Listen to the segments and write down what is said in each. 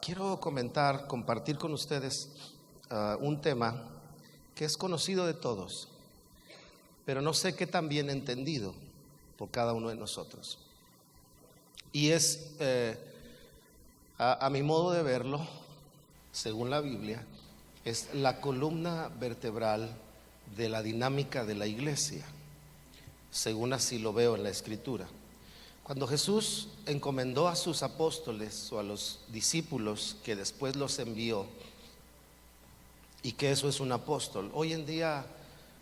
Quiero compartir con ustedes un tema que es conocido de todos, pero no sé qué tan bien entendido por cada uno de nosotros. Y es, a mi modo de verlo, según la Biblia, es la columna vertebral de la dinámica de la iglesia, según así lo veo en la Escritura. Cuando Jesús encomendó a sus apóstoles o a los discípulos que después los envió, y que eso es un apóstol. Hoy en día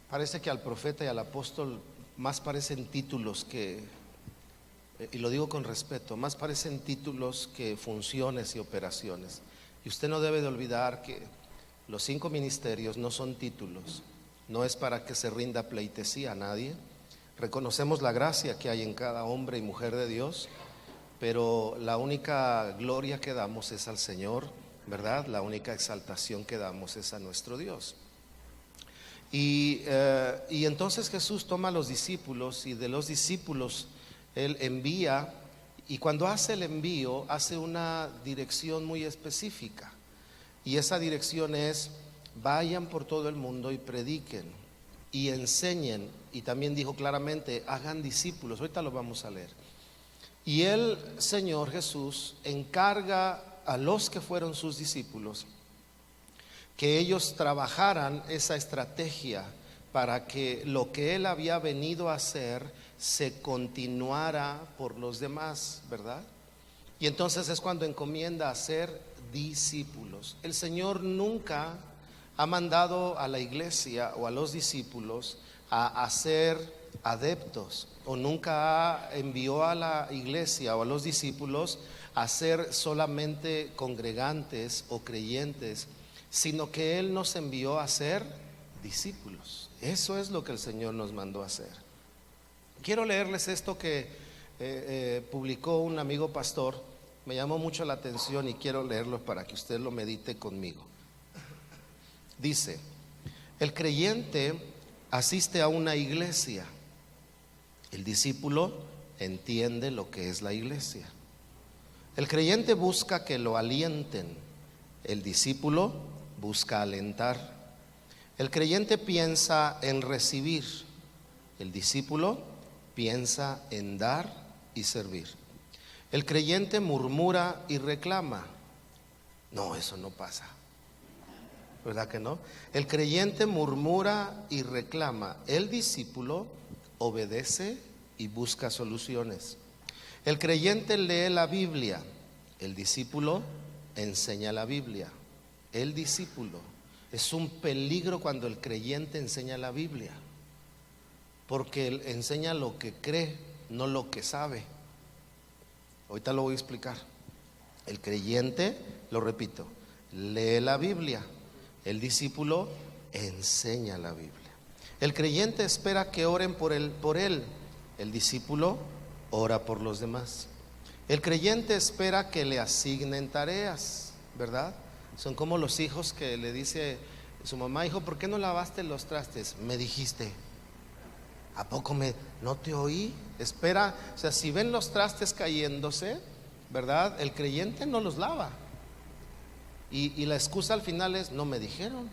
parece que al profeta y al apóstol más parecen títulos que, y lo digo con respeto, más parecen títulos que funciones y operaciones. Y usted no debe de olvidar que los 5 ministerios no son títulos, no es para que se rinda pleitesía a nadie. Reconocemos la gracia que hay en cada hombre y mujer de Dios, pero la única gloria que damos es al Señor, ¿verdad? La única exaltación que damos es a nuestro Dios. Y entonces Jesús toma a los discípulos, y de los discípulos Él envía, y cuando hace el envío hace una dirección muy específica, y esa dirección es: vayan por todo el mundo y prediquen y enseñen. Y también dijo claramente: hagan discípulos. Ahorita lo vamos a leer. Y el Señor Jesús encarga a los que fueron sus discípulos que ellos trabajaran esa estrategia para que lo que Él había venido a hacer se continuara por los demás, ¿verdad? Y entonces es cuando encomienda a ser discípulos. El Señor nunca ha mandado a la iglesia o a los discípulos a ser adeptos, o nunca envió a la iglesia o a los discípulos a ser solamente congregantes o creyentes, sino que Él nos envió a ser discípulos. Eso es lo que el Señor nos mandó a hacer. Quiero leerles esto que publicó un amigo pastor. Me llamó mucho la atención y quiero leerlo para que usted lo medite conmigo. Dice: el creyente asiste a una iglesia, el discípulo entiende lo que es la iglesia. El creyente busca que lo alienten, el discípulo busca alentar. El creyente piensa en recibir, el discípulo piensa en dar y servir. El creyente murmura y reclama. No, eso no pasa, ¿verdad que no? El creyente murmura y reclama. El discípulo obedece y busca soluciones. El creyente lee la Biblia, el discípulo enseña la Biblia. El discípulo, es un peligro cuando el creyente enseña la Biblia, porque él enseña lo que cree, no lo que sabe. Ahorita lo voy a explicar. El creyente, lo repito, lee la Biblia. El discípulo enseña la Biblia. El creyente espera que oren por él. El discípulo ora por los demás. El creyente espera que le asignen tareas, ¿verdad? Son como los hijos que le dice su mamá: hijo, ¿por qué no lavaste los trastes? Me dijiste. ¿A poco no te oí? Espera, o sea, si ven los trastes cayéndose, ¿verdad? El creyente no los lava. Y la excusa al final es: no me dijeron.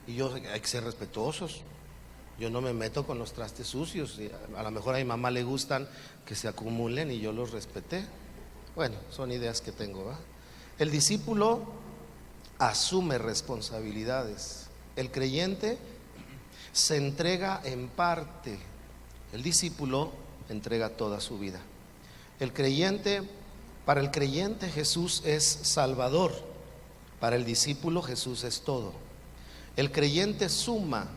Y yo, hay que ser respetuosos. Yo no me meto con los trastes sucios. A lo mejor a mi mamá le gustan que se acumulen y yo los respeté. Bueno, son ideas que tengo, ¿verdad? El discípulo asume responsabilidades. El creyente se entrega en parte. El discípulo entrega toda su vida. Para el creyente Jesús es Salvador. Para el discípulo Jesús es todo. El creyente suma,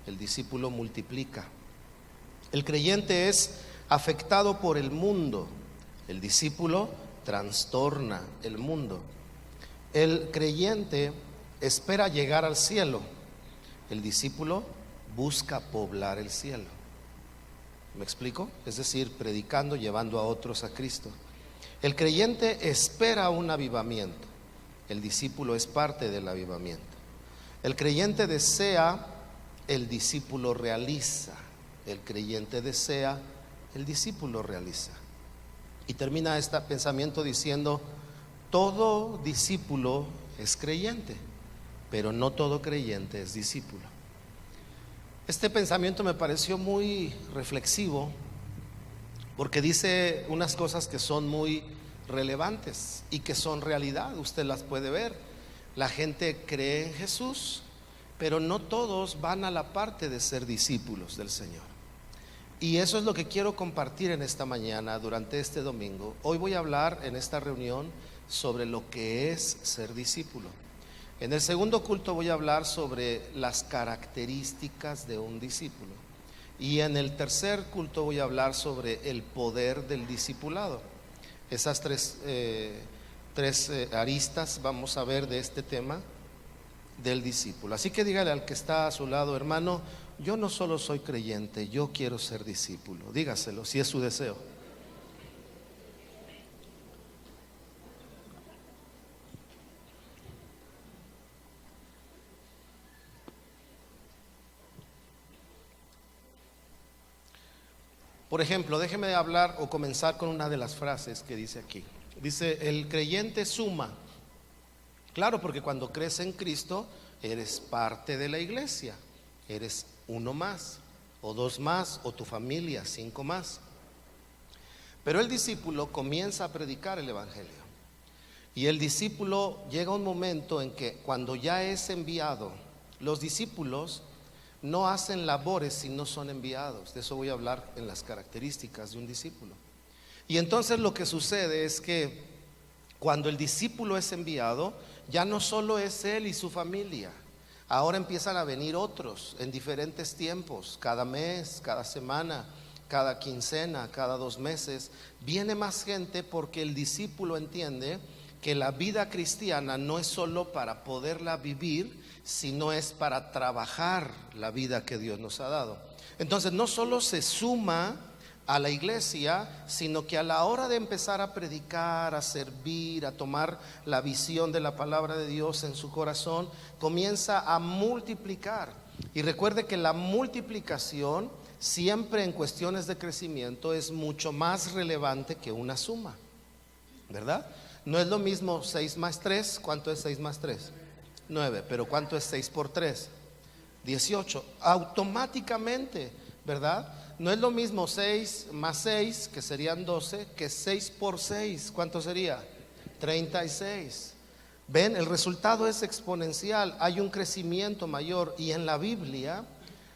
el discípulo multiplica. El creyente es afectado por el mundo, el discípulo trastorna el mundo. El creyente espera llegar al cielo, el discípulo busca poblar el cielo. ¿Me explico? Es decir, predicando, llevando a otros a Cristo. El creyente espera un avivamiento, el discípulo es parte del avivamiento. El creyente desea, el discípulo realiza. El creyente desea, el discípulo realiza. Y termina este pensamiento diciendo: todo discípulo es creyente, pero no todo creyente es discípulo. Este pensamiento me pareció muy reflexivo porque dice unas cosas que son muy relevantes y que son realidad, usted las puede ver. La gente cree en Jesús, pero no todos van a la parte de ser discípulos del Señor. Y eso es lo que quiero compartir en esta mañana, durante este domingo. Hoy voy a hablar en esta reunión sobre lo que es ser discípulo. En el segundo culto voy a hablar sobre las características de un discípulo. Y en el tercer culto voy a hablar sobre el poder del discipulado. Esas tres aristas vamos a ver de este tema del discípulo. Así que dígale al que está a su lado: hermano, yo no solo soy creyente, yo quiero ser discípulo. Dígaselo si es su deseo. Por ejemplo, déjeme hablar o comenzar con una de las frases que dice aquí. Dice: el creyente suma. Claro, porque cuando crees en Cristo eres parte de la iglesia, eres uno más, o dos más, o tu familia, 5 más. Pero el discípulo comienza a predicar el evangelio. Y el discípulo llega un momento en que cuando ya es enviado, los discípulos no hacen labores si no son enviados. De eso voy a hablar en las características de un discípulo. Y entonces lo que sucede es que cuando el discípulo es enviado, ya no solo es él y su familia. Ahora empiezan a venir otros en diferentes tiempos, cada mes, cada semana, cada quincena, cada 2 meses. Viene más gente porque el discípulo entiende que la vida cristiana no es solo para poderla vivir, sino es para trabajar la vida que Dios nos ha dado. Entonces no solo se suma a la iglesia, sino que a la hora de empezar a predicar, a servir, a tomar la visión de la palabra de Dios en su corazón, comienza a multiplicar. Y recuerde que la multiplicación siempre en cuestiones de crecimiento es mucho más relevante que una suma, ¿verdad? No es lo mismo 6 más 3, ¿cuánto es 6 más 3? 9, pero ¿cuánto es 6 por 3? 18, automáticamente, ¿verdad? No es lo mismo 6 más 6, que serían 12, que 6 por 6, ¿cuánto sería? 36. Ven, el resultado es exponencial, hay un crecimiento mayor. Y en la Biblia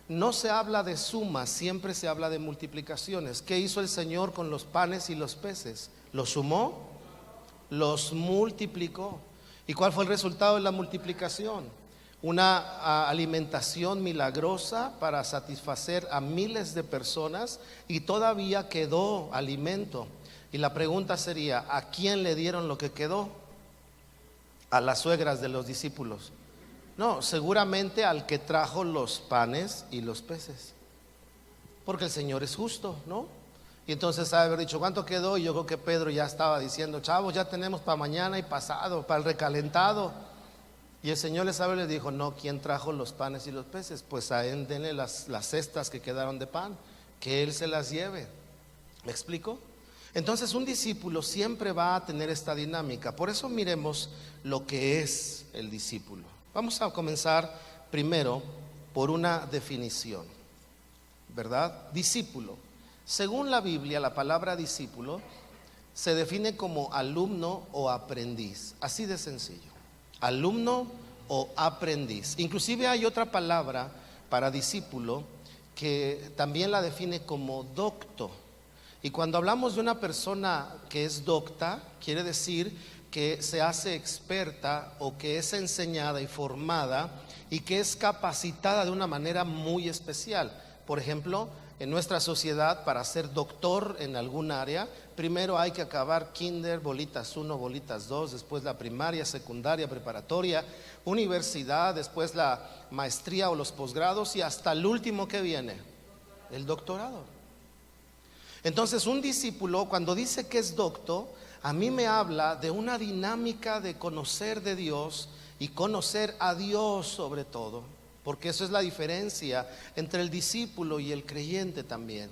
no se habla de sumas, siempre se habla de multiplicaciones. ¿Qué hizo el Señor con los panes y los peces? ¿Los sumó? Los multiplicó. ¿Y cuál fue el resultado de la multiplicación? Una alimentación milagrosa para satisfacer a miles de personas, y todavía quedó alimento. Y la pregunta sería: ¿a quién le dieron lo que quedó? ¿A las suegras de los discípulos? No, seguramente al que trajo los panes y los peces, porque el Señor es justo, ¿no? Y entonces sabe haber dicho: ¿cuánto quedó? Y yo creo que Pedro ya estaba diciendo: chavos, ya tenemos para mañana y pasado, para el recalentado. Y el Señor les dijo: no, ¿quién trajo los panes y los peces? Pues a él denle las cestas que quedaron de pan, que él se las lleve. ¿Me explico? Entonces un discípulo siempre va a tener esta dinámica. Por eso miremos lo que es el discípulo. Vamos a comenzar primero por una definición, ¿verdad? Discípulo. Según la Biblia, la palabra discípulo se define como alumno o aprendiz, así de sencillo. Alumno o aprendiz. Inclusive hay otra palabra para discípulo que también la define como docto. Y cuando hablamos de una persona que es docta, quiere decir que se hace experta o que es enseñada y formada y que es capacitada de una manera muy especial. Por ejemplo, en nuestra sociedad, para ser doctor en algún área, primero hay que acabar kinder, bolitas 1, bolitas 2, después la primaria, secundaria, preparatoria, universidad, después la maestría o los posgrados, y hasta el último que viene, el doctorado. Entonces un discípulo, cuando dice que es docto, a mí me habla de una dinámica de conocer de Dios y conocer a Dios sobre todo. Porque eso es la diferencia entre el discípulo y el creyente también.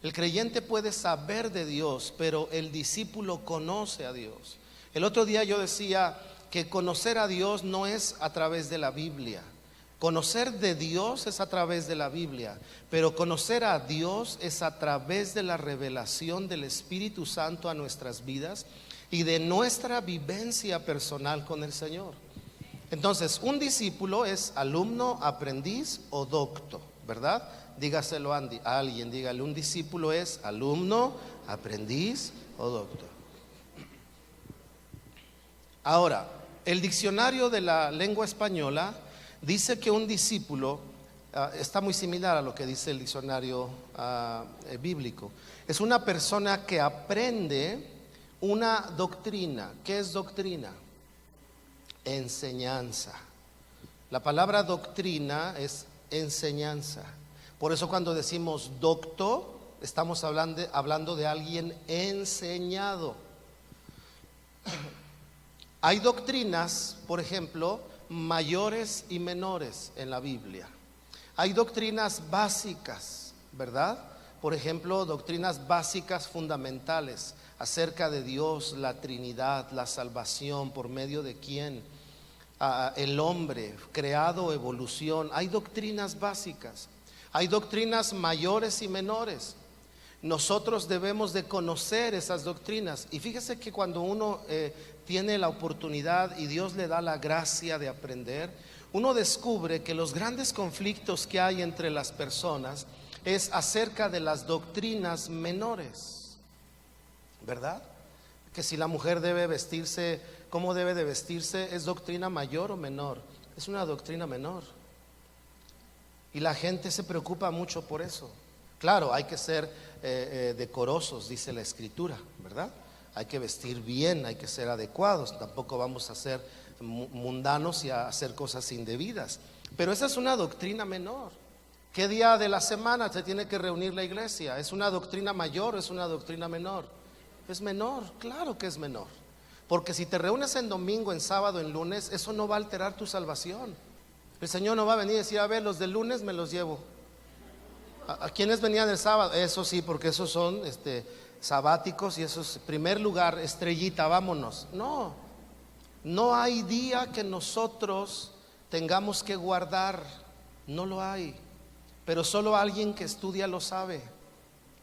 El creyente puede saber de Dios, pero el discípulo conoce a Dios. El otro día yo decía que conocer a Dios no es a través de la Biblia. Conocer de Dios es a través de la Biblia, pero conocer a Dios es a través de la revelación del Espíritu Santo a nuestras vidas y de nuestra vivencia personal con el Señor. Entonces, un discípulo es alumno, aprendiz o docto, ¿verdad? Dígaselo a alguien, dígale, un discípulo es alumno, aprendiz o docto. Ahora, el diccionario de la lengua española dice que un discípulo, está muy similar a lo que dice el diccionario bíblico, es una persona que aprende una doctrina. ¿Qué es doctrina? Enseñanza. La palabra doctrina es enseñanza. Por eso cuando decimos docto, estamos hablando de alguien enseñado. Hay doctrinas, por ejemplo, mayores y menores en la Biblia. Hay doctrinas básicas, ¿verdad? Por ejemplo, doctrinas básicas fundamentales acerca de Dios, la Trinidad, la salvación, por medio de quién, el hombre, creado, evolución. Hay doctrinas básicas, hay doctrinas mayores y menores. Nosotros debemos de conocer esas doctrinas. Y fíjese que cuando uno tiene la oportunidad y Dios le da la gracia de aprender, uno descubre que los grandes conflictos que hay entre las personas es acerca de las doctrinas menores, ¿verdad? Que si la mujer debe vestirse, ¿cómo debe de vestirse? ¿Es doctrina mayor o menor? Es una doctrina menor. Y la gente se preocupa mucho por eso. Claro, hay que ser decorosos, dice la Escritura, ¿verdad? Hay que vestir bien, hay que ser adecuados. Tampoco vamos a ser mundanos y a hacer cosas indebidas. Pero esa es una doctrina menor. ¿Qué día de la semana se tiene que reunir la iglesia? ¿Es una doctrina mayor o es una doctrina menor? Es menor, claro que es menor. Porque si te reúnes en domingo, en sábado, en lunes, eso no va a alterar tu salvación. El Señor no va a venir y decir, a ver, los del lunes me los llevo. ¿A quiénes venían el sábado? Eso sí, porque esos son sabáticos y eso es primer lugar, estrellita, vámonos. No, no hay día que nosotros tengamos que guardar, no lo hay. Pero solo alguien que estudia lo sabe,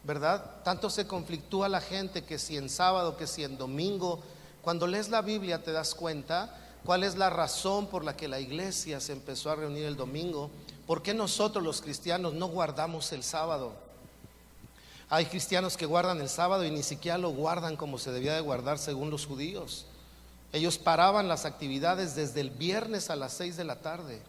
¿verdad? Tanto se conflictúa la gente que si en sábado, que si en domingo. Cuando lees la Biblia te das cuenta cuál es la razón por la que la iglesia se empezó a reunir el domingo. ¿Por qué nosotros los cristianos no guardamos el sábado? Hay cristianos que guardan el sábado y ni siquiera lo guardan como se debía de guardar según los judíos. Ellos paraban las actividades desde el viernes a las 6 de la tarde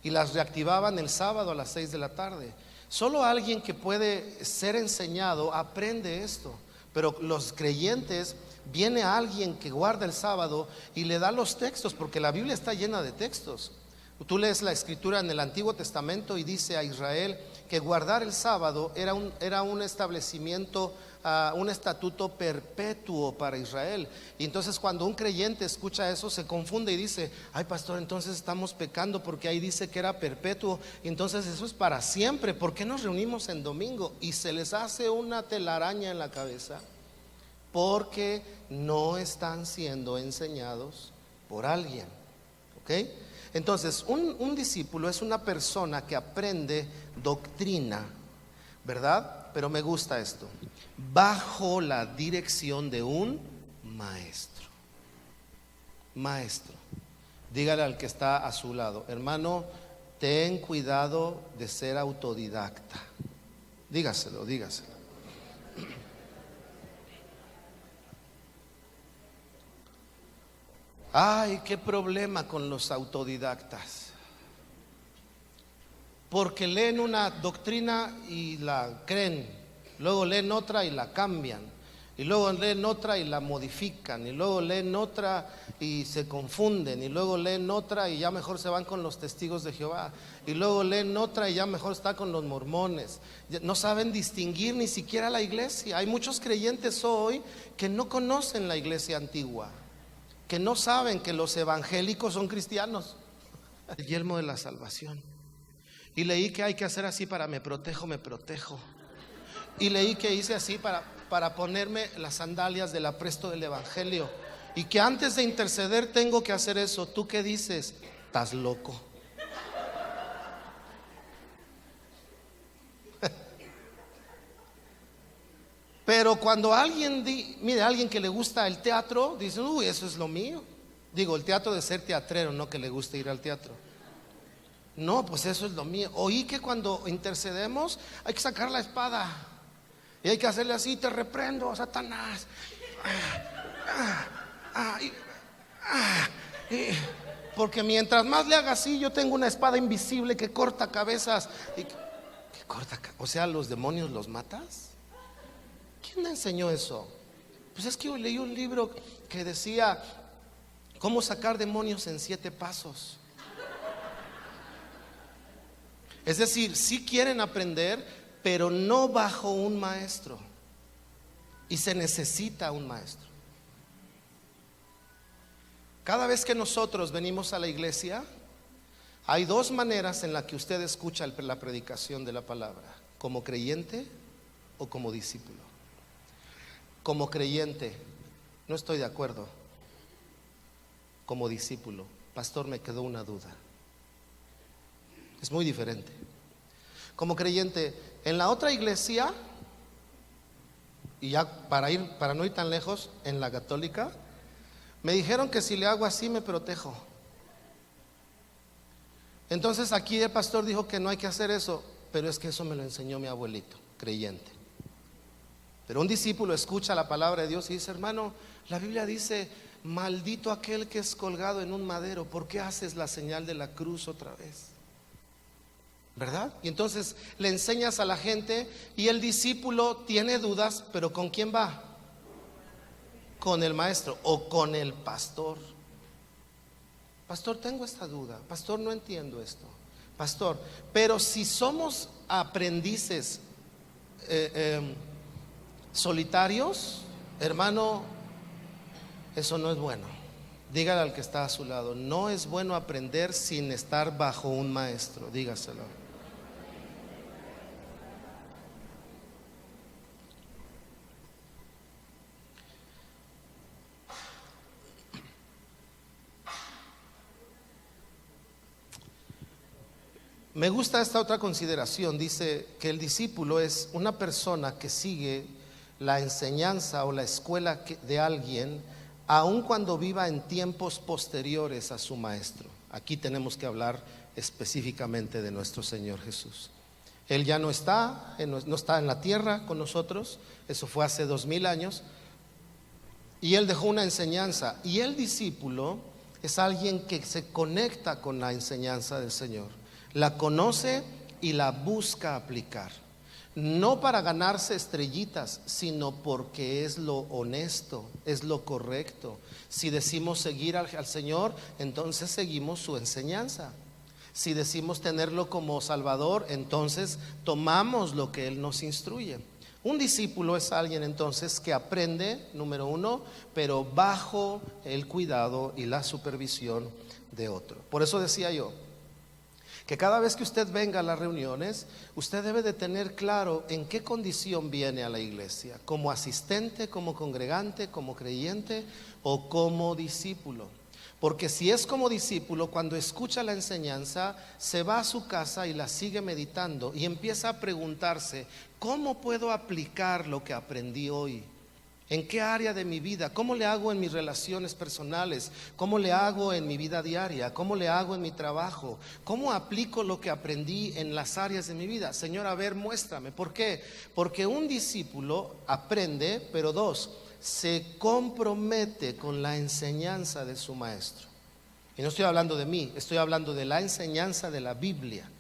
y las reactivaban el sábado a las 6 de la tarde. Solo alguien que puede ser enseñado aprende esto. Pero los creyentes, viene alguien que guarda el sábado y le da los textos, porque la Biblia está llena de textos. Tú lees la Escritura en el Antiguo Testamento y dice a Israel que guardar el sábado era un establecimiento, un estatuto perpetuo para Israel. Y entonces cuando un creyente escucha eso se confunde y dice, ay pastor, entonces estamos pecando porque ahí dice que era perpetuo, y entonces eso es para siempre. ¿Por qué nos reunimos en domingo? Y se les hace una telaraña en la cabeza porque no están siendo enseñados por alguien. ¿Ok? Entonces, un discípulo es una persona que aprende doctrina, ¿verdad? Pero me gusta esto, bajo la dirección de un maestro. Maestro. Dígale al que está a su lado, hermano, ten cuidado de ser autodidacta. Dígaselo, dígaselo. Ay, qué problema con los autodidactas. Porque leen una doctrina y la creen, luego leen otra y la cambian, y luego leen otra y la modifican, y luego leen otra y se confunden, y luego leen otra y ya mejor se van con los testigos de Jehová, y luego leen otra y ya mejor está con los mormones. No saben distinguir ni siquiera la iglesia. Hay muchos creyentes hoy que no conocen la iglesia antigua, que no saben que los evangélicos son cristianos. El yelmo de la salvación. Y leí que hay que hacer así para me protejo. Y leí que hice así para ponerme las sandalias del apresto del evangelio. Y que antes de interceder tengo que hacer eso. ¿Tú qué dices? Estás loco. Pero cuando alguien, mire, alguien que le gusta el teatro, dice, uy, eso es lo mío. Digo, el teatro de ser teatrero, no que le guste ir al teatro. No, pues eso es lo mío. Oí que cuando intercedemos hay que sacar la espada y hay que hacerle así: te reprendo, Satanás. Porque mientras más le haga así, yo tengo una espada invisible que corta cabezas. O sea, ¿los demonios los matas? ¿Quién me enseñó eso? Pues es que yo leí un libro que decía cómo sacar demonios en 7 pasos. Es decir, sí quieren aprender, pero no bajo un maestro. Y se necesita un maestro. Cada vez que nosotros venimos a la iglesia, hay 2 maneras en las que usted escucha la predicación de la palabra: como creyente o como discípulo. Como creyente, no estoy de acuerdo. Como discípulo, pastor, me quedó una duda. Es muy diferente. Como creyente, en la otra iglesia, y ya para no ir tan lejos, en la católica, me dijeron que si le hago así me protejo. Entonces aquí el pastor dijo que no hay que hacer eso, pero es que eso me lo enseñó mi abuelito, creyente. Pero un discípulo escucha la palabra de Dios y dice: hermano, la Biblia dice: maldito aquel que es colgado en un madero, ¿por qué haces la señal de la cruz otra vez? ¿Verdad? Y entonces le enseñas a la gente, y el discípulo tiene dudas, pero ¿con quién va? Con el maestro o con el pastor. Pastor, tengo esta duda. Pastor, no entiendo esto. Pastor, pero si somos aprendices solitarios, hermano, eso no es bueno. Dígale al que está a su lado: no es bueno aprender sin estar bajo un maestro. Dígaselo. Me gusta esta otra consideración. Dice que el discípulo es una persona que sigue la enseñanza o la escuela de alguien, aun cuando viva en tiempos posteriores a su maestro. Aquí tenemos que hablar específicamente de nuestro Señor Jesús. Él ya no está en la tierra con nosotros. Eso fue hace 2000 años. Y Él dejó una enseñanza. Y el discípulo es alguien que se conecta con la enseñanza del Señor, la conoce y la busca aplicar. No para ganarse estrellitas, sino porque es lo honesto, es lo correcto. Si decimos seguir al Señor, entonces seguimos su enseñanza. Si decimos tenerlo como Salvador, entonces tomamos lo que Él nos instruye. Un discípulo es alguien entonces que aprende, número 1, pero bajo el cuidado y la supervisión de otro. Por eso decía yo que cada vez que usted venga a las reuniones, usted debe de tener claro en qué condición viene a la iglesia: como asistente, como congregante, como creyente o como discípulo. Porque si es como discípulo, cuando escucha la enseñanza, se va a su casa y la sigue meditando y empieza a preguntarse: ¿cómo puedo aplicar lo que aprendí hoy? ¿En qué área de mi vida? ¿Cómo le hago en mis relaciones personales? ¿Cómo le hago en mi vida diaria? ¿Cómo le hago en mi trabajo? ¿Cómo aplico lo que aprendí en las áreas de mi vida? Señor, a ver, muéstrame. ¿Por qué? Porque un discípulo aprende, pero 2, se compromete con la enseñanza de su maestro. Y no estoy hablando de mí, estoy hablando de la enseñanza de la Biblia.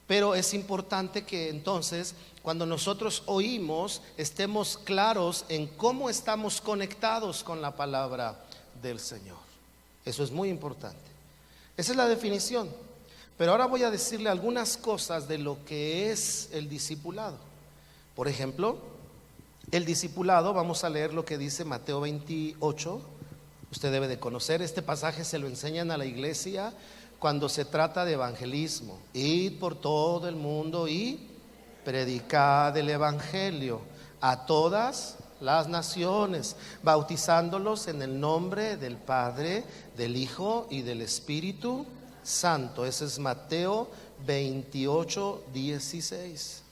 Pero es importante que entonces, cuando nosotros oímos, estemos claros en cómo estamos conectados con la palabra del Señor. Eso es muy importante. Esa es la definición. Pero ahora voy a decirle algunas cosas de lo que es el discipulado. Por ejemplo, el discipulado, vamos a leer lo que dice Mateo 28. Usted debe de conocer este pasaje, se lo enseñan a la iglesia cuando se trata de evangelismo. Id por todo el mundo y predicad el evangelio a todas las naciones, bautizándolos en el nombre del Padre, del Hijo y del Espíritu Santo. Ese es Mateo 28, 16,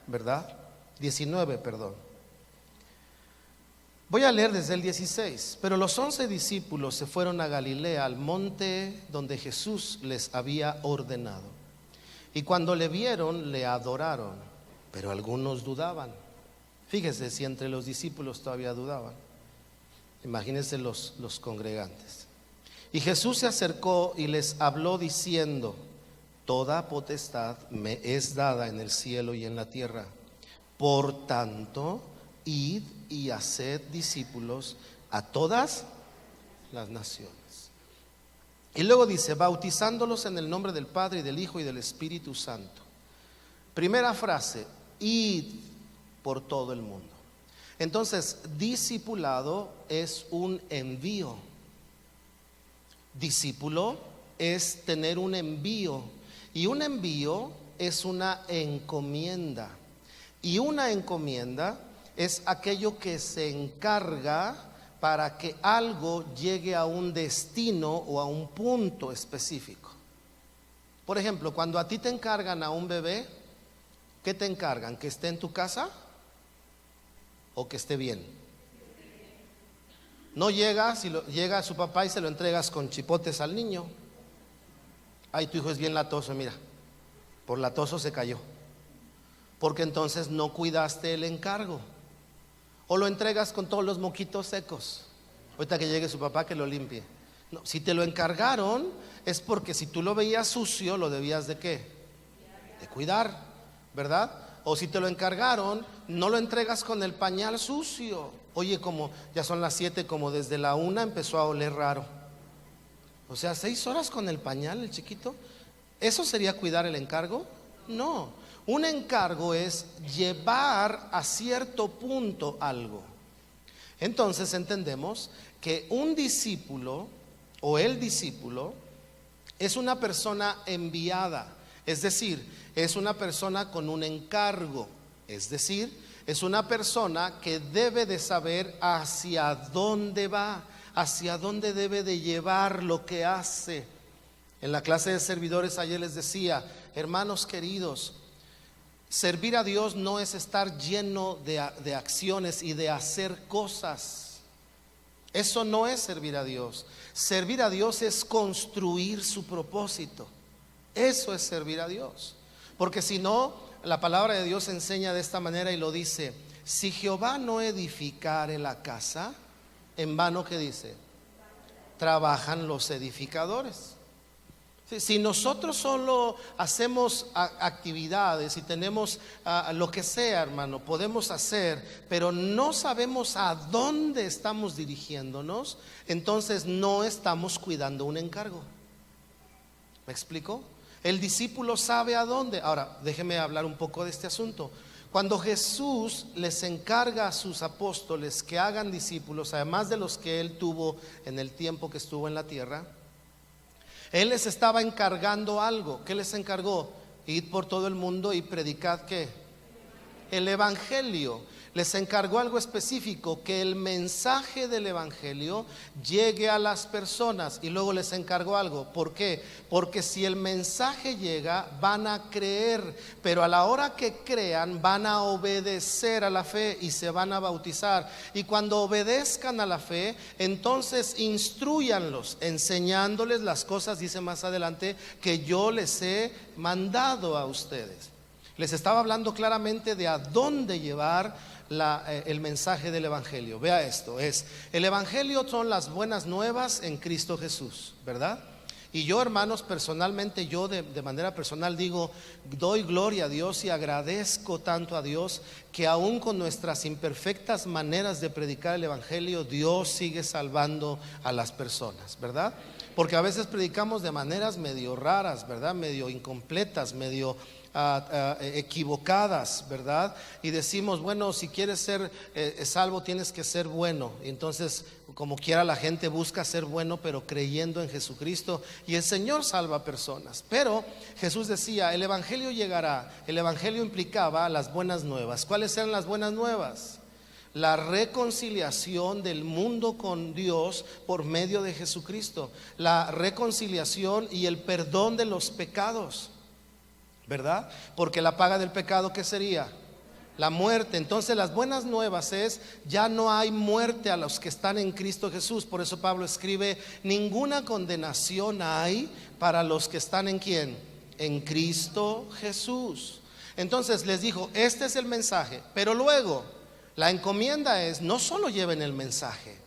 ¿verdad? 19, perdón. Voy a leer desde el 16. Pero los 11 discípulos se fueron a Galilea, al monte donde Jesús les había ordenado. Y cuando le vieron, le adoraron, pero algunos dudaban. Fíjese si entre los discípulos todavía dudaban. Imagínense los congregantes. Y Jesús se acercó y les habló diciendo: toda potestad me es dada en el cielo y en la tierra. Por tanto, id y haced discípulos a todas las naciones. Y luego dice: bautizándolos en el nombre del Padre y del Hijo y del Espíritu Santo. Primera frase: id por todo el mundo. Entonces, discipulado es un envío. Discípulo es tener un envío, y un envío es una encomienda. Y una encomienda es aquello que se encarga para que algo llegue a un destino o a un punto específico. Por ejemplo, cuando a ti te encargan a un bebé, ¿qué te encargan? ¿Que esté en tu casa o que esté bien? No llegas y llega su papá y se lo entregas con chipotes al niño. Ay, tu hijo es bien latoso, mira, por latoso se cayó, porque entonces no cuidaste el encargo. O lo entregas con todos los moquitos secos, ahorita que llegue su papá que lo limpie. No, si te lo encargaron es porque si tú lo veías sucio, lo debías de ¿qué? De cuidar, ¿verdad? O si te lo encargaron, no lo entregas con el pañal sucio. Oye, como ya son las 7, como desde la 1 empezó a oler raro. O sea, 6 horas con el pañal, el chiquito. ¿Eso sería cuidar el encargo? No. Un encargo es llevar a cierto punto algo. Entonces entendemos que un discípulo o el discípulo es una persona enviada. Es decir, es una persona con un encargo. Es decir, es una persona que debe de saber hacia dónde va, hacia dónde debe de llevar lo que hace. En la clase de servidores ayer les decía: hermanos queridos, servir a Dios no es estar lleno de acciones y de hacer cosas. Eso no es servir a Dios. Servir a Dios es construir su propósito. Eso es servir a Dios. Porque si no, la palabra de Dios enseña de esta manera y lo dice: si Jehová no edificare la casa, en vano, ¿qué dice? Trabajan los edificadores. Si nosotros solo hacemos actividades y tenemos lo que sea, hermano, podemos hacer, pero no sabemos a dónde estamos dirigiéndonos, entonces no estamos cuidando un encargo. ¿Me explico? El discípulo sabe a dónde. Ahora, déjeme hablar un poco de este asunto. Cuando Jesús les encarga a sus apóstoles que hagan discípulos, además de los que Él tuvo en el tiempo que estuvo en la tierra, Él les estaba encargando algo. ¿Qué les encargó? Id por todo el mundo y predicad ¿qué? El evangelio. Les encargó algo específico: que el mensaje del evangelio llegue a las personas. Y luego les encargó algo. ¿Por qué? Porque si el mensaje llega, van a creer, pero a la hora que crean van a obedecer a la fe y se van a bautizar. Y cuando obedezcan a la fe, entonces instruyanlos, enseñándoles las cosas, dice más adelante, que yo les he mandado a ustedes. Les estaba hablando claramente de a dónde llevar el mensaje del evangelio. Vea esto: el evangelio son las buenas nuevas en Cristo Jesús, ¿verdad? Y yo, hermanos, personalmente, yo de manera personal digo, doy gloria a Dios y agradezco tanto a Dios que aún con nuestras imperfectas maneras de predicar el evangelio, Dios sigue salvando a las personas, ¿verdad? Porque a veces predicamos de maneras medio raras, ¿verdad? Medio incompletas, medio equivocadas, ¿verdad? Y decimos, bueno, si quieres ser salvo tienes que ser bueno. Y entonces, como quiera, la gente busca ser bueno, pero creyendo en Jesucristo, y el Señor salva personas. Pero Jesús decía, el evangelio llegará. El evangelio implicaba las buenas nuevas. ¿Cuáles eran las buenas nuevas? la reconciliación del mundo con Dios por medio de Jesucristo, la reconciliación y el perdón de los pecados, ¿verdad? Porque la paga del pecado, ¿qué sería? La muerte. Entonces las buenas nuevas es, ya no hay muerte a los que están en Cristo Jesús. Por eso Pablo escribe, ninguna condenación hay para los que están en ¿quién? En Cristo Jesús. Entonces les dijo, este es el mensaje, pero luego la encomienda es, no solo lleven el mensaje.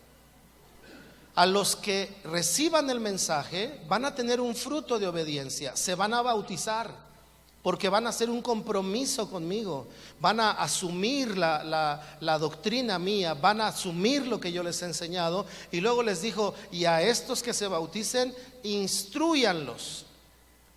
A los que reciban el mensaje van a tener un fruto de obediencia, se van a bautizar, porque van a hacer un compromiso conmigo, van a asumir la doctrina mía, van a asumir lo que yo les he enseñado. Y luego les dijo, y a estos que se bauticen, instruyanlos.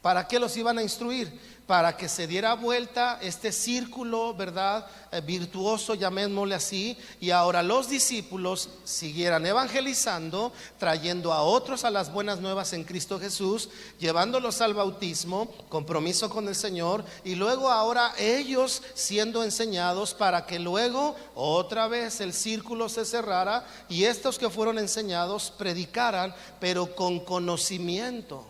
¿Para qué los iban a instruir? Para que se diera vuelta este círculo, ¿verdad? Virtuoso, llamémosle así. Y ahora los discípulos siguieran evangelizando, trayendo a otros a las buenas nuevas en Cristo Jesús, llevándolos al bautismo, compromiso con el Señor. Y luego ahora ellos siendo enseñados, para que luego otra vez el círculo se cerrara y estos que fueron enseñados predicaran, pero con conocimiento,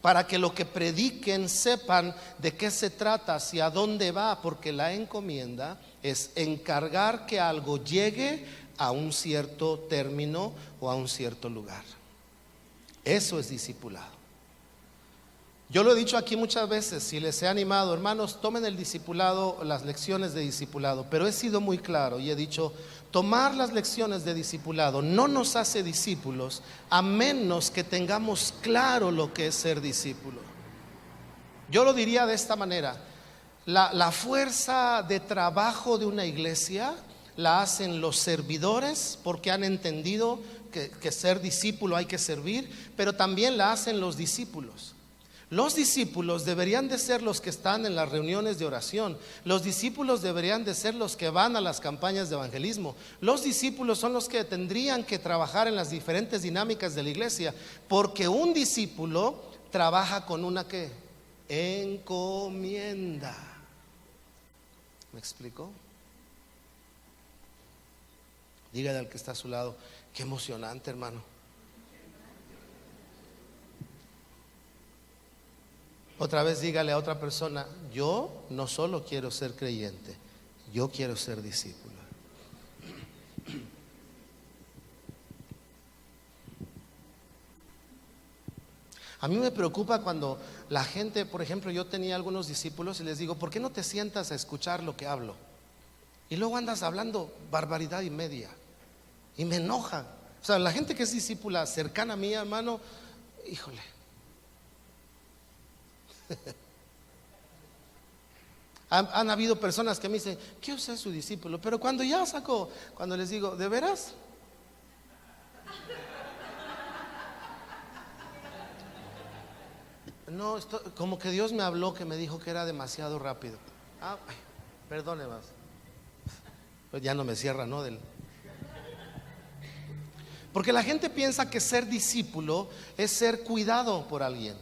para que lo que prediquen sepan de qué se trata, hacia dónde va, porque la encomienda es encargar que algo llegue a un cierto término o a un cierto lugar. Eso es discipulado. Yo lo he dicho aquí muchas veces, si les he animado, hermanos, tomen el discipulado, las lecciones de discipulado, pero he sido muy claro y he dicho, tomar las lecciones de discipulado no nos hace discípulos a menos que tengamos claro lo que es ser discípulo. Yo lo diría de esta manera, la fuerza de trabajo de una iglesia la hacen los servidores, porque han entendido que ser discípulo hay que servir, pero también la hacen los discípulos. Los discípulos deberían de ser los que están en las reuniones de oración. Los discípulos deberían de ser los que van a las campañas de evangelismo. Los discípulos son los que tendrían que trabajar en las diferentes dinámicas de la iglesia, porque un discípulo trabaja con una ¿qué? Encomienda. ¿Me explico? Dígale al que está a su lado, qué emocionante, hermano. Otra vez dígale a otra persona, yo no solo quiero ser creyente, yo quiero ser discípulo. A mí me preocupa cuando la gente, por ejemplo, yo tenía algunos discípulos y les digo, ¿por qué no te sientas a escuchar lo que hablo? Y luego andas hablando barbaridad y media. Y me enoja. O sea, la gente que es discípula cercana a mí, hermano, híjole. Han habido personas que me dicen, quiero ser su discípulo, pero cuando ya sacó, cuando les digo, ¿de veras? No, como que Dios me habló, que me dijo que era demasiado rápido. Perdone más. Pues ya no me cierra, ¿no? Porque la gente piensa que ser discípulo es ser cuidado por alguien.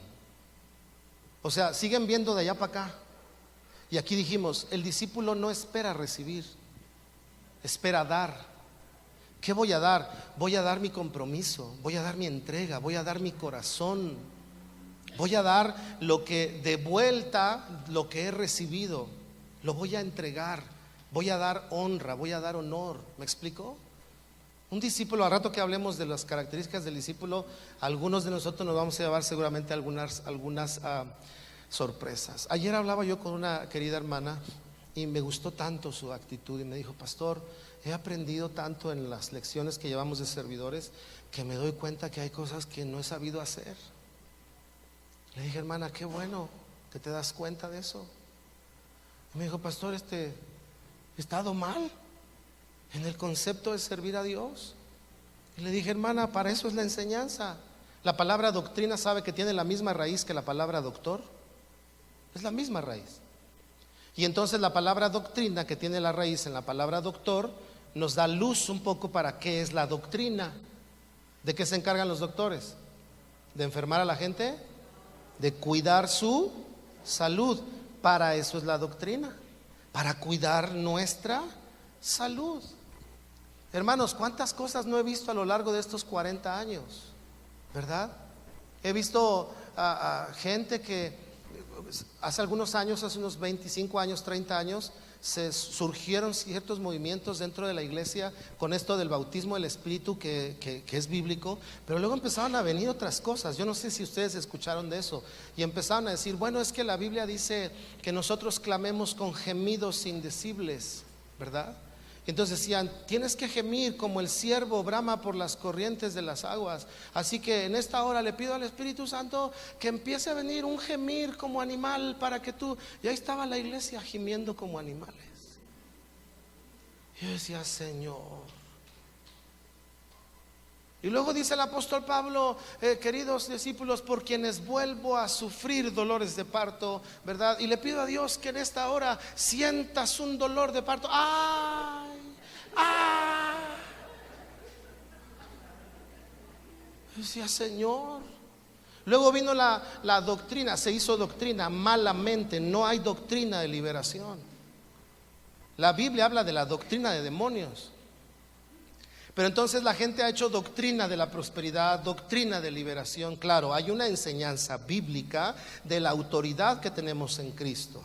O sea, siguen viendo de allá para acá. Y aquí dijimos, el discípulo no espera recibir, espera dar. ¿Qué voy a dar? Voy a dar mi compromiso, voy a dar mi entrega, voy a dar mi corazón, voy a dar lo que de vuelta, lo que he recibido, lo voy a entregar, voy a dar honra, voy a dar honor. ¿Me explico? Un discípulo, a rato que hablemos de las características del discípulo, algunos de nosotros nos vamos a llevar seguramente algunas sorpresas. Ayer hablaba yo con una querida hermana y me gustó tanto su actitud y me dijo, pastor, he aprendido tanto en las lecciones que llevamos de servidores que me doy cuenta que hay cosas que no he sabido hacer. Le dije, hermana, qué bueno que te das cuenta de eso. Y me dijo, pastor, he estado mal en el concepto de servir a Dios. Y le dije, hermana, para eso es la enseñanza. La palabra doctrina, ¿sabe que tiene la misma raíz que la palabra doctor? Es la misma raíz. Y entonces la palabra doctrina, que tiene la raíz en la palabra doctor, nos da luz un poco para qué es la doctrina. ¿De qué se encargan los doctores? ¿De enfermar a la gente? De cuidar su salud. Para eso es la doctrina, para cuidar nuestra salud. Hermanos, ¿cuántas cosas no he visto a lo largo de estos 40 años? ¿Verdad? He visto a gente que hace algunos años, hace unos 25 años, 30 años, se surgieron ciertos movimientos dentro de la iglesia con esto del bautismo del Espíritu que es bíblico, pero luego empezaron a venir otras cosas. Yo no sé si ustedes escucharon de eso, y empezaron a decir, bueno, es que la Biblia dice que nosotros clamemos con gemidos indecibles, ¿verdad? Entonces decían, tienes que gemir como el ciervo brama por las corrientes de las aguas. Así que en esta hora le pido al Espíritu Santo que empiece a venir un gemir como animal para que tú... Y ahí estaba la iglesia gimiendo como animales. Yo decía, Señor. Y luego dice el apóstol Pablo, queridos discípulos, por quienes vuelvo a sufrir dolores de parto, ¿verdad? Y le pido a Dios que en esta hora sientas un dolor de parto. ¡Ay! ¡Ah! Yo decía, Señor. Luego vino la doctrina, se hizo doctrina malamente. No hay doctrina de liberación. La Biblia habla de la doctrina de demonios. Pero entonces la gente ha hecho doctrina de la prosperidad, doctrina de liberación. Claro, hay una enseñanza bíblica de la autoridad que tenemos en Cristo.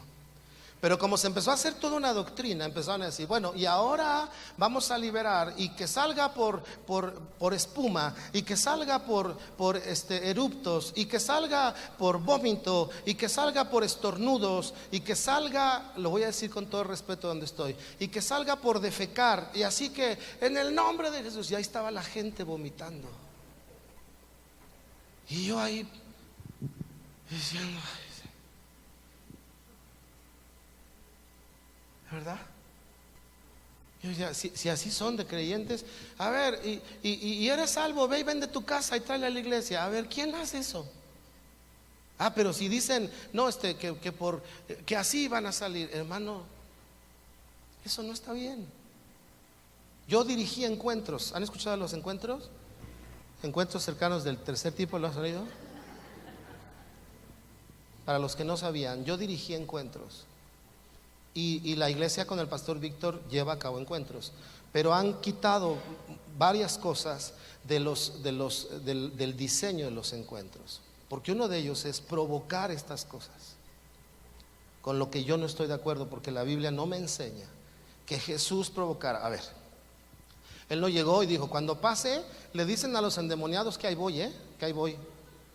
Pero como se empezó a hacer toda una doctrina, empezaron a decir, bueno, y ahora vamos a liberar, y que salga por espuma, y que salga por eruptos, y que salga por vómito, y que salga por estornudos, y que salga, lo voy a decir con todo respeto donde estoy, y que salga por defecar. Y así que en el nombre de Jesús, ya estaba la gente vomitando. Y yo ahí diciendo, ¿verdad? Yo decía, si así son de creyentes, a ver, y eres salvo, ve y vende tu casa y tráela a la iglesia. A ver, ¿quién hace eso? Ah, pero si dicen, no, que así van a salir, hermano, eso no está bien. Yo dirigí encuentros. ¿Han escuchado los encuentros? Encuentros cercanos del tercer tipo, ¿lo has oído? Para los que no sabían, yo dirigí encuentros. Y la iglesia con el pastor Víctor lleva a cabo encuentros, pero han quitado varias cosas del diseño de los encuentros, porque uno de ellos es provocar estas cosas, con lo que yo no estoy de acuerdo, porque la Biblia no me enseña que Jesús provocara. A ver, Él no llegó y dijo, cuando pase, le dicen a los endemoniados que ahí voy, que ahí voy,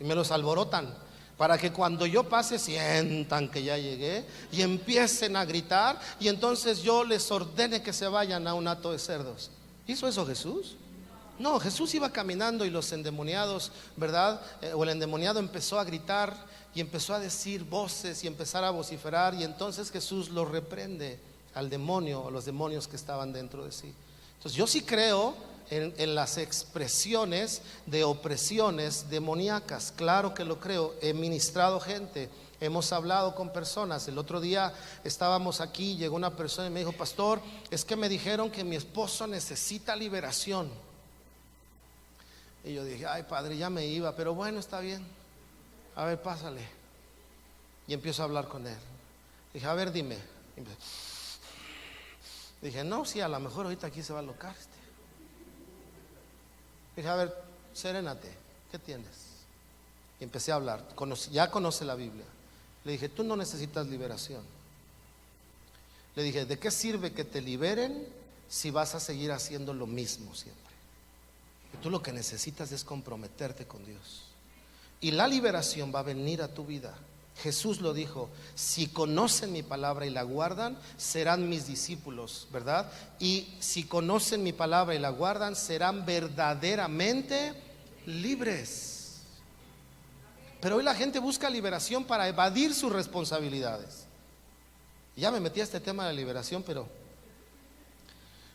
y me los alborotan, para que cuando yo pase sientan que ya llegué y empiecen a gritar, y entonces yo les ordene que se vayan a un hato de cerdos. ¿Hizo eso Jesús? No, Jesús iba caminando y los endemoniados, ¿verdad? O el endemoniado empezó a gritar y empezó a decir voces y empezar a vociferar, y entonces Jesús lo reprende al demonio o los demonios que estaban dentro de sí. Entonces yo sí creo en las expresiones de opresiones demoníacas, claro que lo creo. He ministrado gente, hemos hablado con personas. El otro día estábamos aquí, llegó una persona y me dijo, pastor, es que me dijeron que mi esposo necesita liberación. Y yo dije, ay padre, ya me iba, pero bueno, está bien, a ver, pásale. Y empiezo a hablar con él. Dije, a ver, dime. Dije, no, sí, a lo mejor ahorita aquí se va a alocar Dije, a ver, serénate, ¿qué tienes? Y empecé a hablar, ya conoce la Biblia. Le dije, tú no necesitas liberación. Le dije, ¿de qué sirve que te liberen si vas a seguir haciendo lo mismo siempre? Y tú lo que necesitas es comprometerte con Dios. Y la liberación va a venir a tu vida. Jesús lo dijo, si conocen mi palabra y la guardan, serán mis discípulos, ¿verdad? Y si conocen mi palabra y la guardan, serán verdaderamente libres. Pero hoy la gente busca liberación para evadir sus responsabilidades. Ya me metí a este tema de la liberación, pero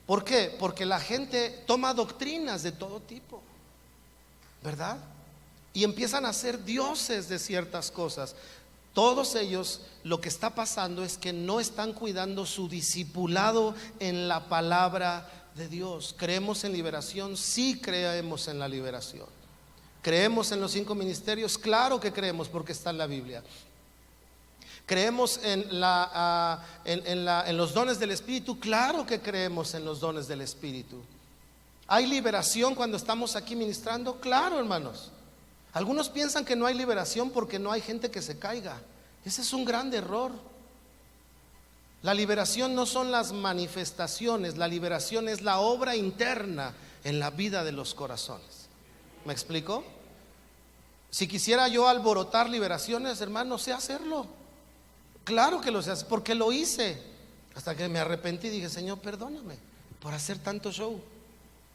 ¿por qué? Porque la gente toma doctrinas de todo tipo, ¿verdad? Y empiezan a ser dioses de ciertas cosas. Todos ellos, lo que está pasando es que no están cuidando su discipulado en la palabra de Dios. ¿Creemos en liberación? Sí, creemos en la liberación. ¿Creemos en los 5 ministerios? Claro que creemos, porque está en la Biblia. ¿Creemos en los dones del Espíritu? Claro que creemos en los dones del Espíritu. ¿Hay liberación cuando estamos aquí ministrando? Claro, hermanos. Algunos piensan que no hay liberación porque no hay gente que se caiga. Ese es un gran error. La liberación no son las manifestaciones, la liberación es la obra interna en la vida de los corazones. ¿Me explico? Si quisiera yo alborotar liberaciones, hermano, sé hacerlo. Claro que lo sé hacer, porque lo hice. Hasta que me arrepentí y dije, Señor, perdóname por hacer tanto show.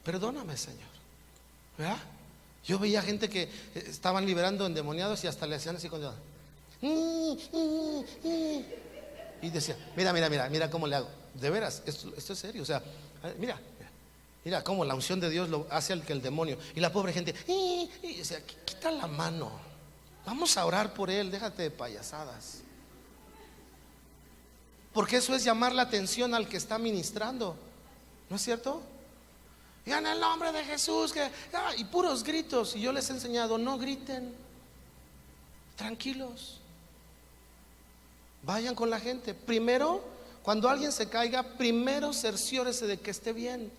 Perdóname, Señor. ¿Verdad? Yo veía gente que estaban liberando endemoniados y hasta le hacían así con Dios. Y decía, mira cómo le hago. De veras, esto es serio. O sea, mira cómo la unción de Dios lo hace al que el demonio. Y la pobre gente, y decía, quita la mano. Vamos a orar por él, déjate de payasadas. Porque eso es llamar la atención al que está ministrando. ¿No es cierto? Y en el nombre de Jesús y puros gritos. Y yo les he enseñado, no griten, tranquilos. Vayan con la gente. Primero, cuando alguien se caiga, primero cerciórese de que esté bien.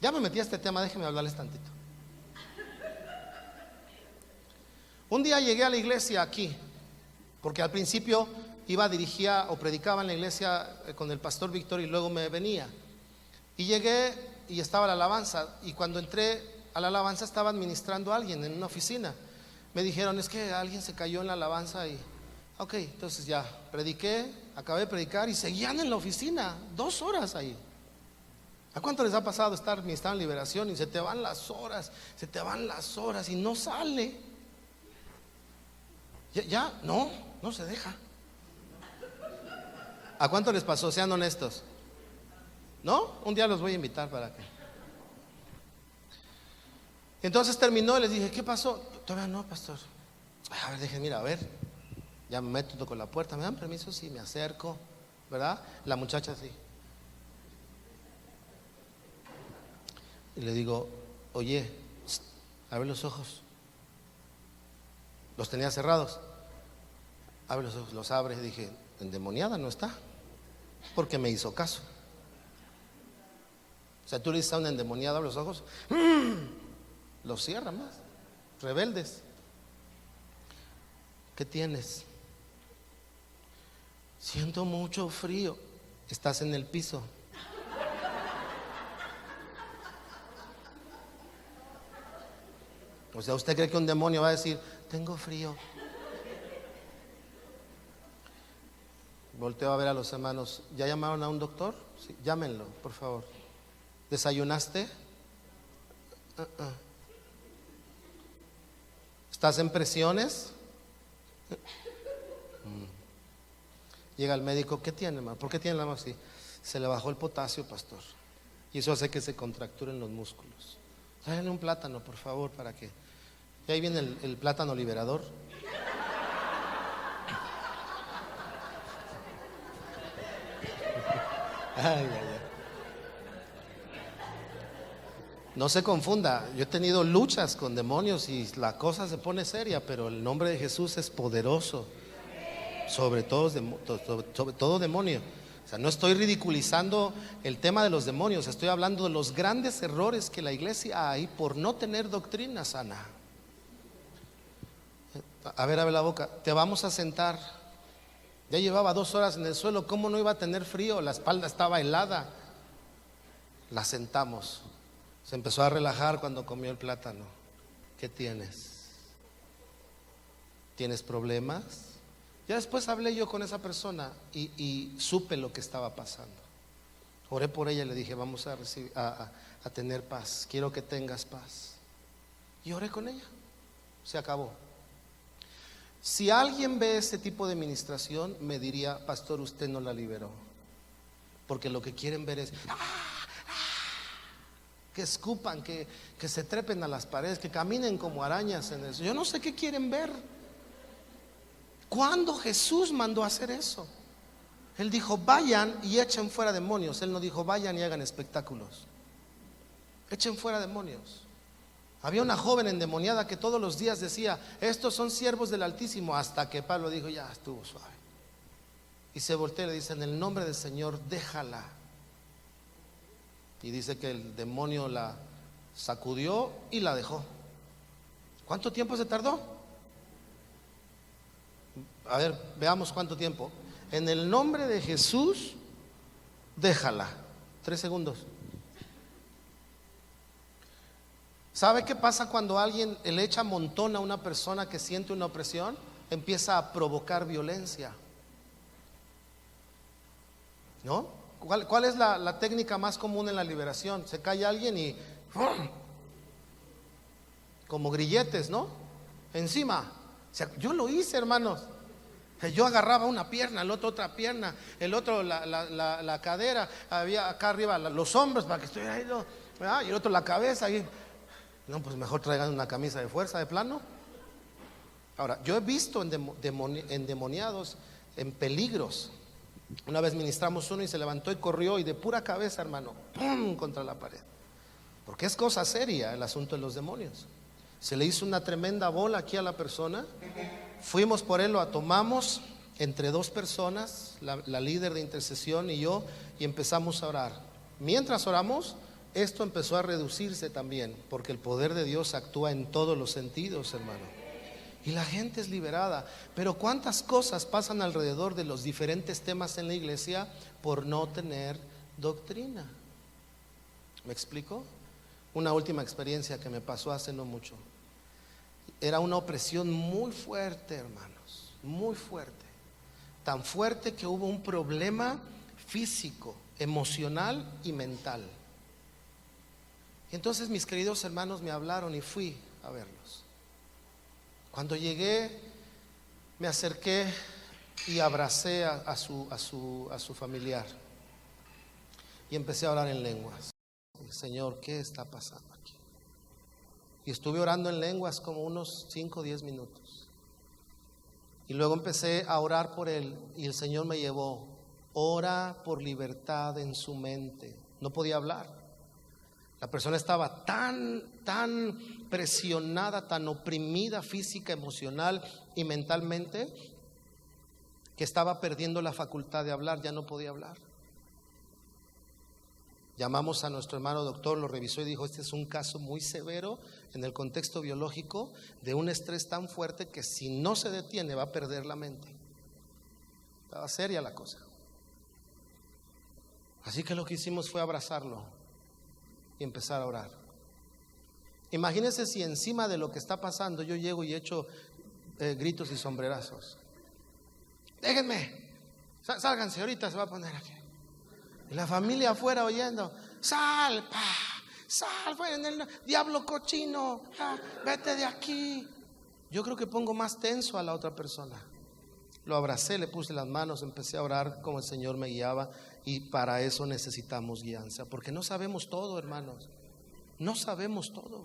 Ya me metí a este tema, déjenme hablarles tantito. Un día llegué a la iglesia aquí, porque al principio dirigía o predicaba en la iglesia con el pastor Víctor y luego me venía. Y llegué y estaba la alabanza, y cuando entré a la alabanza estaba administrando a alguien en una oficina. Me dijeron, es que alguien se cayó en la alabanza y ok, entonces ya prediqué, acabé de predicar y seguían en la oficina 2 horas ahí. ¿A cuánto les ha pasado estar ministrando en liberación y se te van las horas y no sale? Ya no se deja. ¿A cuánto les pasó? Sean honestos. ¿No? Un día los voy a invitar para que. Entonces terminó y les dije, ¿qué pasó? Todavía no, pastor. A ver, déjenme, mira, a ver. Ya me meto, toco la puerta, ¿me dan permiso? Sí, me acerco, ¿verdad? La muchacha sí. Y le digo, oye, abre los ojos. Los tenía cerrados. Abre los ojos, los abre. Y dije, endemoniada no está, porque me hizo caso. O sea, tú le dices a una endemoniada, abre los ojos, los cierra más. Rebeldes. ¿Qué tienes? Siento mucho frío. Estás en el piso. O sea, ¿usted cree que un demonio va a decir, tengo frío? Volteo a ver a los hermanos. ¿Ya llamaron a un doctor? Sí, llámenlo, por favor. ¿Desayunaste? ¿Estás en presiones? Llega el médico, ¿qué tiene, hermano? ¿Por qué tiene la mano así? Se le bajó el potasio, pastor. Y eso hace que se contracturen los músculos. Tráiganle un plátano, por favor, para que. Y ahí viene el plátano liberador. Ay. No se confunda, yo he tenido luchas con demonios y la cosa se pone seria, pero el nombre de Jesús es poderoso sobre todo demonio. O sea, no estoy ridiculizando el tema de los demonios, estoy hablando de los grandes errores que la iglesia hay por no tener doctrina sana. A ver la boca, te vamos a sentar. Ya llevaba 2 horas en el suelo, ¿cómo no iba a tener frío? La espalda estaba helada. La sentamos. Se empezó a relajar cuando comió el plátano. ¿Qué tienes? ¿Tienes problemas? Ya después hablé yo con esa persona y supe lo que estaba pasando. Oré por ella y le dije, vamos a tener paz. Quiero que tengas paz. Y oré con ella. Se acabó. Si alguien ve ese tipo de ministración, me diría, pastor, usted no la liberó. Porque lo que quieren ver es que escupan, que se trepen a las paredes, que caminen como arañas en eso. Yo no sé qué quieren ver. ¿Cuándo Jesús mandó a hacer eso? Él dijo, vayan y echen fuera demonios. Él no dijo, vayan y hagan espectáculos. Echen fuera demonios. Había una joven endemoniada que todos los días decía, estos son siervos del Altísimo, hasta que Pablo dijo, ya estuvo suave. Y se voltea y le dice, en el nombre del Señor, déjala. Y dice que el demonio la sacudió y la dejó. ¿Cuánto tiempo se tardó? A ver, veamos cuánto tiempo. En el nombre de Jesús, déjala. 3 segundos. ¿Sabe qué pasa cuando alguien le echa montón a una persona que siente una opresión? Empieza a provocar violencia, ¿no? ¿Cuál es la técnica más común en la liberación? Se cae alguien y ¡fum!, como grilletes, ¿no? Encima. O sea, yo lo hice, hermanos. Yo agarraba una pierna, el otro otra pierna, el otro la cadera, había acá arriba los hombros para que estuviera ahí, ¿no? Y el otro la cabeza. Y no, pues mejor traigan una camisa de fuerza de plano. Ahora, yo he visto endemoniados en peligros. Una vez ministramos uno y se levantó y corrió y de pura cabeza, hermano, ¡pum!, contra la pared. Porque es cosa seria el asunto de los demonios. Se le hizo una tremenda bola aquí a la persona. Fuimos por él, lo tomamos entre 2 personas, la líder de intercesión y yo, y empezamos a orar. Mientras oramos, esto empezó a reducirse también, porque el poder de Dios actúa en todos los sentidos, hermano. Y la gente es liberada. Pero cuántas cosas pasan alrededor de los diferentes temas en la iglesia por no tener doctrina. ¿Me explico? Una última experiencia que me pasó hace no mucho. Era una opresión muy fuerte, hermanos, muy fuerte. Tan fuerte que hubo un problema físico, emocional y mental. Entonces mis queridos hermanos me hablaron y fui a verlos. Cuando llegué, me acerqué y abracé a su familiar y empecé a orar en lenguas. Señor, ¿qué está pasando aquí? Y estuve orando en lenguas como unos 5 o 10 minutos. Y luego empecé a orar por él y el Señor me llevó. Ora por libertad en su mente. No podía hablar. La persona estaba tan presionada, tan oprimida física, emocional y mentalmente, que estaba perdiendo la facultad de hablar, ya no podía hablar. Llamamos a nuestro hermano doctor, lo revisó y dijo: este es un caso muy severo en el contexto biológico de un estrés tan fuerte que si no se detiene va a perder la mente. Estaba seria la cosa. Así que lo que hicimos fue abrazarlo y empezar a orar. Imagínense si encima de lo que está pasando yo llego y echo gritos y sombrerazos. Déjenme, sálganse, ahorita se va a poner aquí. Y la familia afuera oyendo: sal, sal, en el diablo cochino, vete de aquí. Yo creo que pongo más tenso a la otra persona. Lo abracé, le puse las manos, empecé a orar como el Señor me guiaba. Y para eso necesitamos guianza, porque no sabemos todo, hermanos. No sabemos todo.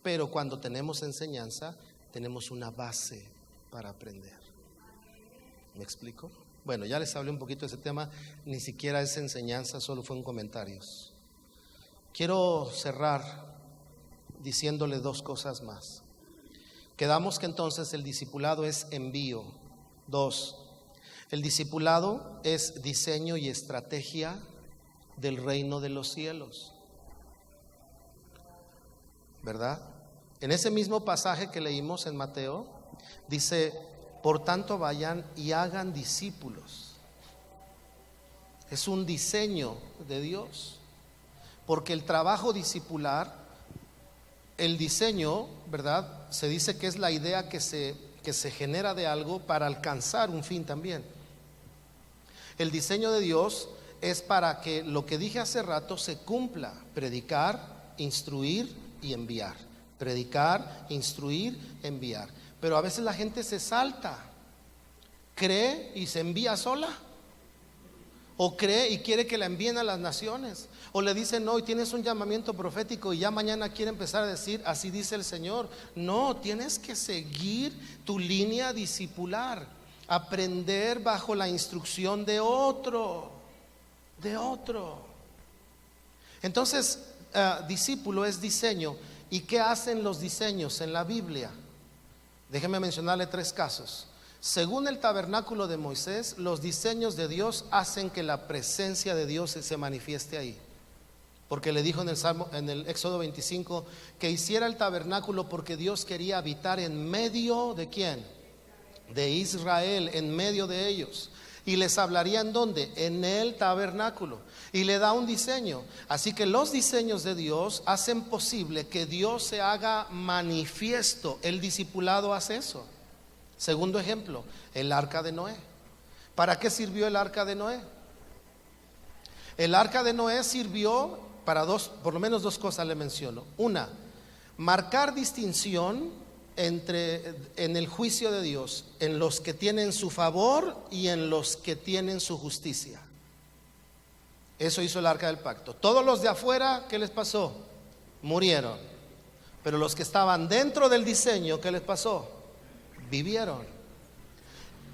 Pero cuando tenemos enseñanza, tenemos una base para aprender. ¿Me explico? Bueno, ya les hablé un poquito de ese tema. Ni siquiera es enseñanza, solo fue un comentario. Quiero cerrar diciéndole 2 cosas más. Quedamos que entonces el discipulado es envío. 2, el discipulado es diseño y estrategia del reino de los cielos, ¿verdad? En ese mismo pasaje que leímos en Mateo, dice: por tanto vayan y hagan discípulos. Es un diseño de Dios, porque el trabajo discipular, el diseño, ¿verdad? Se dice que es la idea que se genera de algo para alcanzar un fin también. El diseño de Dios es para que lo que dije hace rato se cumpla: predicar, instruir y enviar. Predicar, instruir, enviar. Pero a veces la gente se salta, cree y se envía sola, o cree y quiere que la envíen a las naciones, o le dicen: no, y tienes un llamamiento profético, y ya mañana quiere empezar a decir: así dice el Señor. No, tienes que seguir tu línea discipular, aprender bajo la instrucción de otro. Entonces, discípulo es diseño. ¿Y qué hacen los diseños en la Biblia? Déjeme mencionarle 3 casos. Según el tabernáculo de Moisés, los diseños de Dios hacen que la presencia de Dios se manifieste ahí. porque le dijo en el Éxodo 25, que hiciera el tabernáculo porque Dios quería habitar en medio de ¿quién? De Israel, en medio de ellos. Y les hablaría ¿en dónde? En el tabernáculo. Y le da un diseño. Así que los diseños de Dios hacen posible que Dios se haga manifiesto. El discipulado hace eso. Segundo ejemplo, el arca de Noé. ¿Para qué sirvió el arca de Noé? El arca de Noé sirvió para por lo menos dos cosas le menciono. Una, marcar distinción en el juicio de Dios, en los que tienen su favor y en los que tienen su justicia. Eso hizo el arca del pacto. Todos los de afuera, ¿qué les pasó? Murieron. Pero los que estaban dentro del diseño, ¿qué les pasó? Vivieron.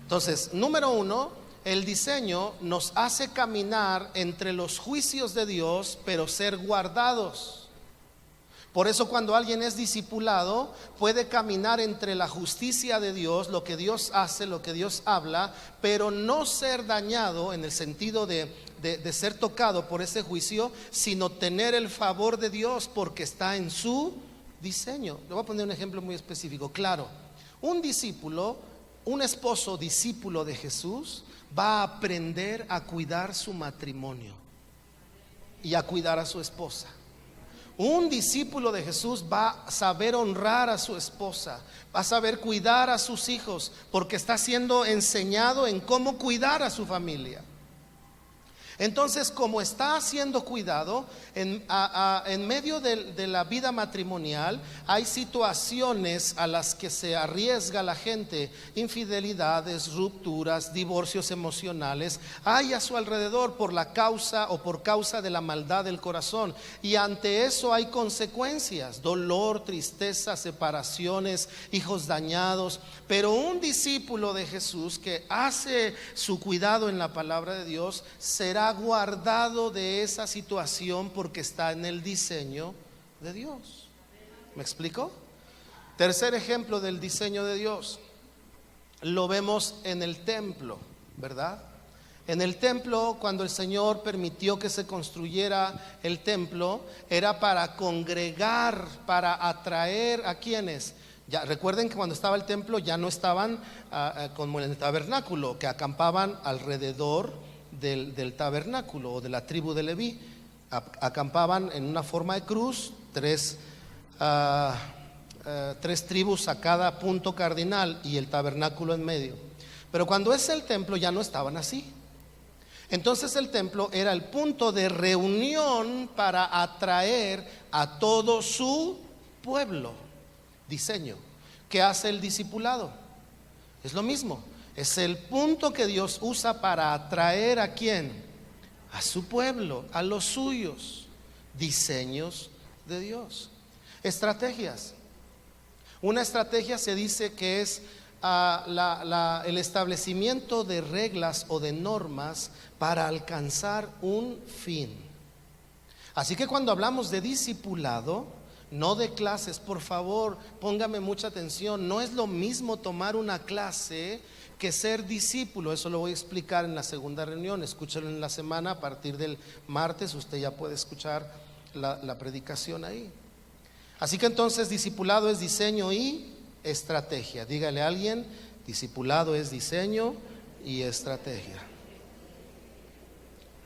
Entonces, número uno, el diseño nos hace caminar entre los juicios de Dios, pero ser guardados. Por eso cuando alguien es discipulado, puede caminar entre la justicia de Dios, lo que Dios hace, lo que Dios habla, pero no ser dañado en el sentido de ser tocado por ese juicio, sino tener el favor de Dios porque está en su diseño. Le voy a poner un ejemplo muy específico. Claro, un discípulo, un esposo discípulo de Jesús, va a aprender a cuidar su matrimonio y a cuidar a su esposa. Un discípulo de Jesús va a saber honrar a su esposa, va a saber cuidar a sus hijos, porque está siendo enseñado en cómo cuidar a su familia. Entonces, como está siendo cuidado, en medio de la vida matrimonial hay situaciones a las que se arriesga la gente: infidelidades, rupturas, divorcios emocionales. Hay a su alrededor por la causa o por causa de la maldad del corazón. Y ante eso hay consecuencias: dolor, tristeza, separaciones, hijos dañados. Pero un discípulo de Jesús que hace su cuidado en la palabra de Dios será guardado de esa situación porque está en el diseño de Dios. ¿Me explico? Tercer ejemplo del diseño de Dios lo vemos en el templo, ¿verdad? En el templo, cuando el Señor permitió que se construyera el templo, era para congregar, para atraer a quienes. Ya recuerden que cuando estaba el templo ya no estaban como en el tabernáculo, que acampaban alrededor del tabernáculo o de la tribu de Leví. Acampaban en una forma de cruz, tres tribus a cada punto cardinal y el tabernáculo en medio. Pero cuando es el templo ya no estaban así. Entonces el templo era el punto de reunión para atraer a todo su pueblo. Diseño. ¿Qué hace el discipulado? Es lo mismo. Es el punto que Dios usa para atraer ¿a quién? A su pueblo, a los suyos. Diseños de Dios. Estrategias. Una estrategia se dice que es el establecimiento de reglas o de normas para alcanzar un fin. Así que cuando hablamos de discipulado, no de clases, por favor, póngame mucha atención. No es lo mismo tomar una clase que ser discípulo. Eso lo voy a explicar en la segunda reunión. Escúchalo en la semana. A partir del martes usted ya puede escuchar la predicación ahí. Así que entonces discipulado es diseño y estrategia. Dígale a alguien: discipulado es diseño y estrategia.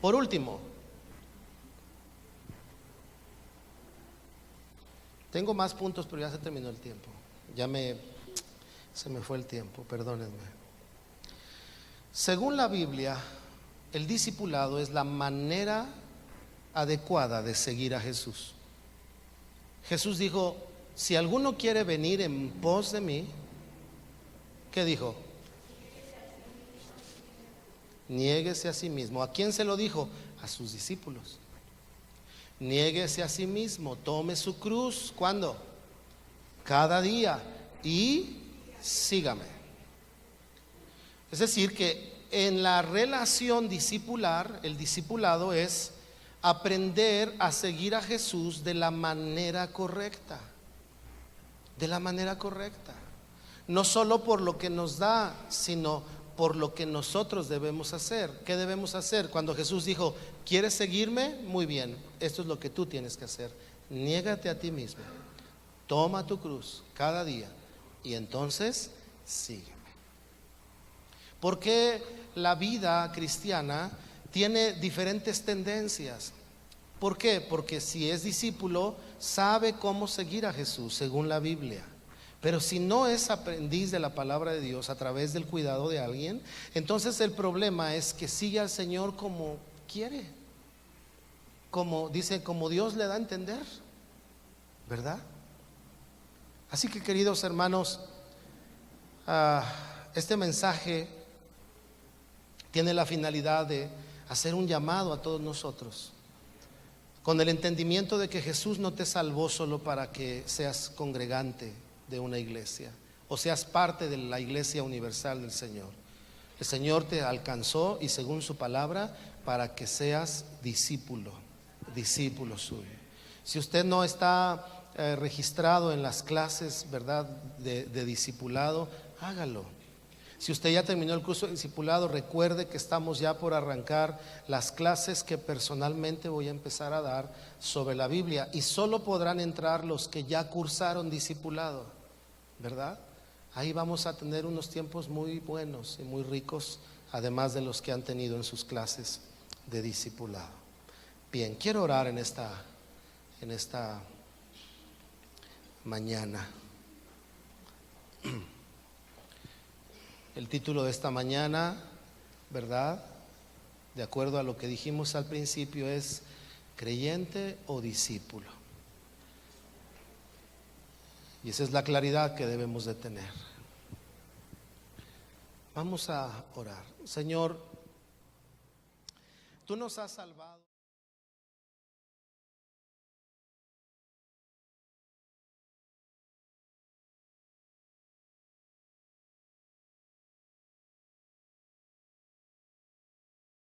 Por último, tengo más puntos, pero ya se terminó el tiempo. Se me fue el tiempo, perdónenme. Según la Biblia, el discipulado es la manera adecuada de seguir a Jesús. Jesús dijo: si alguno quiere venir en pos de mí, ¿qué dijo? Niéguese a sí mismo. ¿A quién se lo dijo? A sus discípulos. Niéguese a sí mismo, tome su cruz. ¿Cuándo? Cada día. Y sígame. Es decir, que en la relación discipular, el discipulado es aprender a seguir a Jesús de la manera correcta. De la manera correcta. No solo por lo que nos da, sino por lo que nosotros debemos hacer. ¿Qué debemos hacer? Cuando Jesús dijo, ¿quieres seguirme? Muy bien, esto es lo que tú tienes que hacer. Niégate a ti mismo, toma tu cruz cada día y entonces sígueme. Porque la vida cristiana tiene diferentes tendencias. ¿Por qué? Porque si es discípulo, sabe cómo seguir a Jesús según la Biblia. Pero si no es aprendiz de la palabra de Dios a través del cuidado de alguien, entonces el problema es que sigue al Señor como quiere, como dice, como Dios le da a entender, ¿verdad? Así que, queridos hermanos, este mensaje tiene la finalidad de hacer un llamado a todos nosotros, con el entendimiento de que Jesús no te salvó solo para que seas congregante de una iglesia o seas parte de la iglesia universal del Señor. El Señor te alcanzó, y según su palabra, para que seas discípulo suyo. Si usted no está registrado en las clases, ¿verdad?, de discipulado, hágalo. Si usted ya terminó el curso de discipulado, recuerde que estamos ya por arrancar las clases que personalmente voy a empezar a dar sobre la Biblia, y solo podrán entrar los que ya cursaron discipulado, ¿verdad? Ahí vamos a tener unos tiempos muy buenos y muy ricos, además de los que han tenido en sus clases de discipulado. Bien, quiero orar en esta mañana. El título de esta mañana, ¿verdad?, de acuerdo a lo que dijimos al principio, es creyente o discípulo. Y esa es la claridad que debemos de tener. Vamos a orar. Señor, tú nos has salvado.